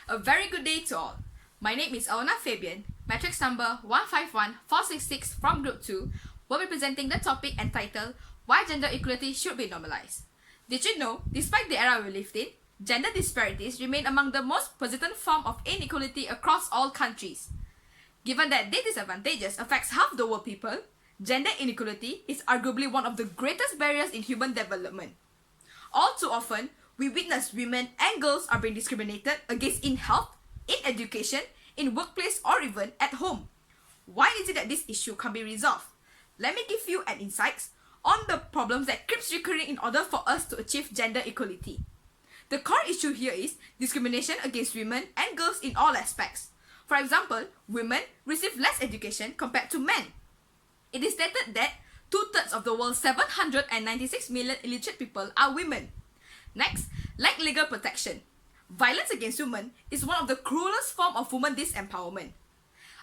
A very good day to all. My name is Alwenna Fabian, Matrics Number 151466 from Group 2, will be presenting the topic entitled Why Gender Equality Should Be Normalized. Did you know, despite the era we lived in, gender disparities remain among the most persistent form of inequality across all countries. Given that these disadvantages affects half the world people, gender inequality is arguably one of the greatest barriers in human development. All too often, we witness women and girls are being discriminated against in health, in education, in workplace, or even at home. Why is it that this issue can't be resolved? Let me give you an insight on the problems that keeps recurring in order for us to achieve gender equality. The core issue here is discrimination against women and girls in all aspects. For example, women receive less education compared to men. It is stated that 2/3 of the world's 796 million illiterate people are women. Next, lack legal protection. Violence against women is one of the cruelest forms of women disempowerment.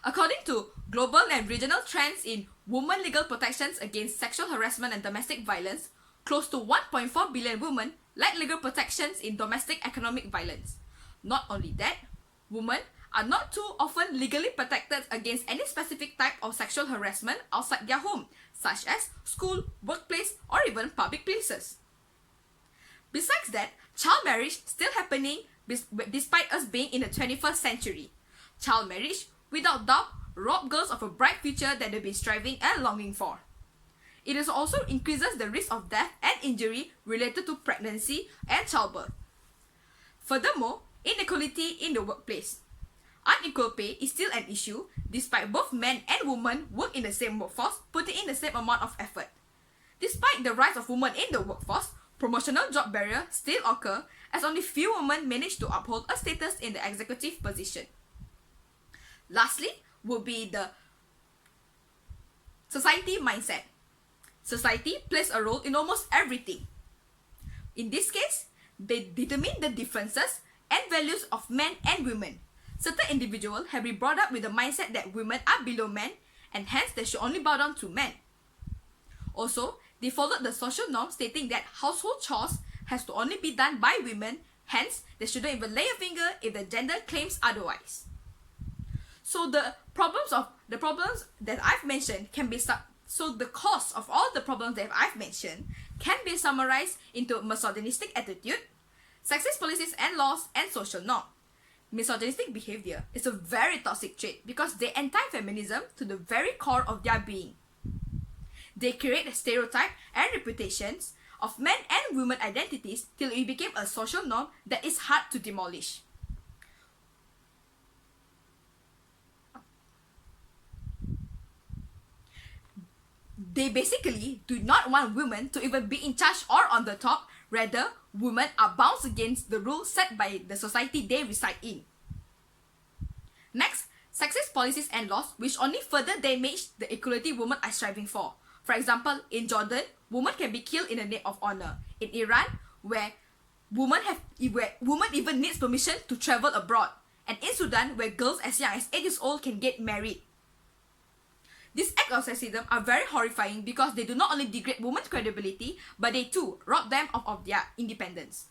According to global and regional trends in women legal protections against sexual harassment and domestic violence, close to 1.4 billion women lack legal protections in domestic economic violence. Not only that, women are not too often legally protected against any specific type of sexual harassment outside their home, such as school, workplace, or even public places. Besides that, child marriage still happening despite us being in the 21st century. Child marriage, without doubt, rob girls of a bright future that they've been striving and longing for. It also increases the risk of death and injury related to pregnancy and childbirth. Furthermore, inequality in the workplace. Unequal pay is still an issue despite both men and women work in the same workforce, putting in the same amount of effort. Despite the rise of women in the workforce, promotional job barriers still occur as only few women manage to uphold a status in the executive position. Lastly, would be the society mindset. Society plays a role in almost everything. In this case, they determine the differences and values of men and women. Certain individuals have been brought up with the mindset that women are below men and hence they should only bow down to men. Also, they followed the social norm stating that household chores has to only be done by women, hence they shouldn't even lay a finger if the gender claims otherwise. So the problems that I've mentioned can be the cause of all the problems that I've mentioned can be summarized into misogynistic attitude, sexist policies and laws, and social norm. Misogynistic behavior is a very toxic trait because they anti-feminism to the very core of their being. They create a stereotype and reputations of men and women identities till it became a social norm that is hard to demolish. They basically do not want women to even be in charge or on the top. Rather, women are bound against the rules set by the society they reside in. Next, sexist policies and laws which only further damage the equality women are striving for. For example, in Jordan, women can be killed in the name of honor. In Iran, where women even needs permission to travel abroad. And in Sudan, where girls as young as 8 years old can get married. These acts of sexism are very horrifying because they do not only degrade women's credibility, but they too rob them of their independence.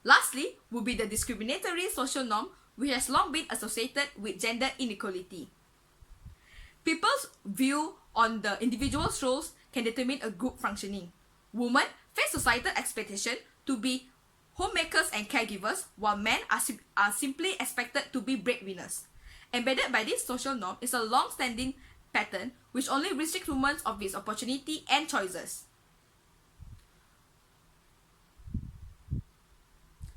Lastly, would be the discriminatory social norm which has long been associated with gender inequality. People's view on the individual's roles can determine a group functioning. Women face societal expectation to be homemakers and caregivers, while men are simply expected to be breadwinners. Embedded by this social norm is a long-standing pattern which only restricts women of its opportunity and choices.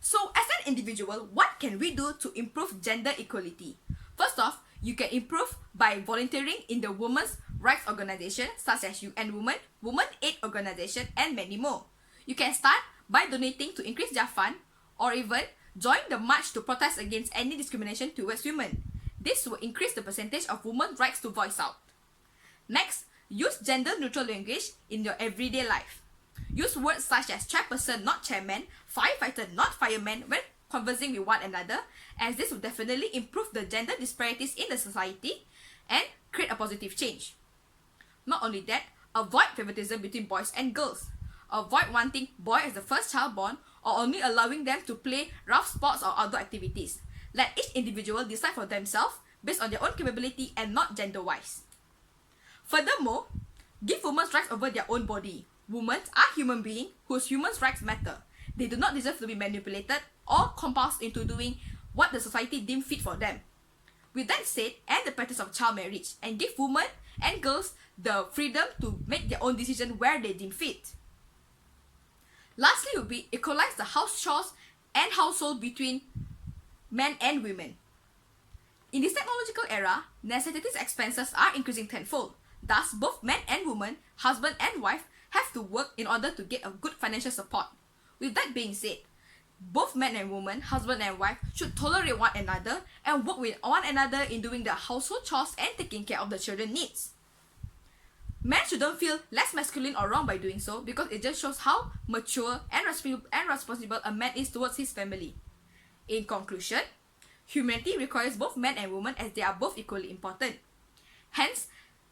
So as an individual, what can we do to improve gender equality? First off, you can improve by volunteering in the women's rights organization such as UN Women, Women Aid Organization, and many more. You can start by donating to increase their fund or even join the march to protest against any discrimination towards women. This will increase the percentage of women's rights to voice out. Next, use gender-neutral language in your everyday life. Use words such as chairperson, not chairman, firefighter, not fireman when conversing with one another, as this will definitely improve the gender disparities in the society and create a positive change. Not only that, avoid favoritism between boys and girls. Avoid wanting boy as the first child born or only allowing them to play rough sports or outdoor activities. Let each individual decide for themselves based on their own capability and not gender-wise. Furthermore, give women rights over their own body. Women are human beings whose human rights matter. They do not deserve to be manipulated or compelled into doing what the society deems fit for them. With that said, end the practice of child marriage and give women and girls the freedom to make their own decision where they deem fit. Lastly would be equalize the house chores and household between men and women. In this technological era, necessities expenses are increasing tenfold. Thus, both men and women, husband and wife, have to work in order to get a good financial support. With that being said, both men and women, husband and wife, should tolerate one another and work with one another in doing the household chores and taking care of the children's needs. Men shouldn't feel less masculine or wrong by doing so because it just shows how mature and responsible a man is towards his family. In conclusion, humanity requires both men and women as they are both equally important. Hence,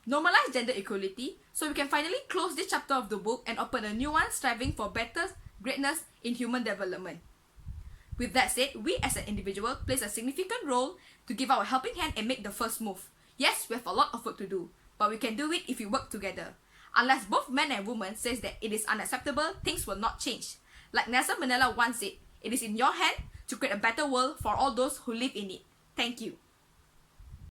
normalize gender equality so we can finally close this chapter of the book and open a new one striving for better greatness in human development. With that said, we as an individual plays a significant role to give our helping hand and make the first move. Yes, we have a lot of work to do, but we can do it if we work together. Unless both men and women says that it is unacceptable, things will not change. Like Nelson Mandela once said, it is in your hand to create a better world for all those who live in it. Thank you.